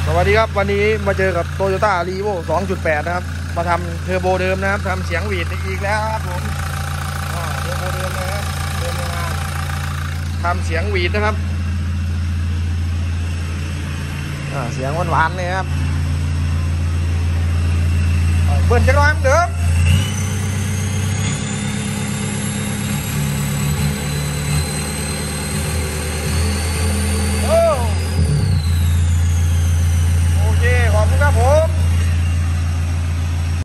สวัสดีครับวันนี้มาเจอกับ Toyota Revo 2.8 นะครับมาทำเทอร์โบเดิมนะครับทำเสียงหวีดอีกแล้วครับผมเทอร์โบเดิมเลยครับเดิมโรงงานทำเสียงหวีดนะครับเสียงหวานๆเลยครับเบิ้ลจะร้อยเหมือนเดิม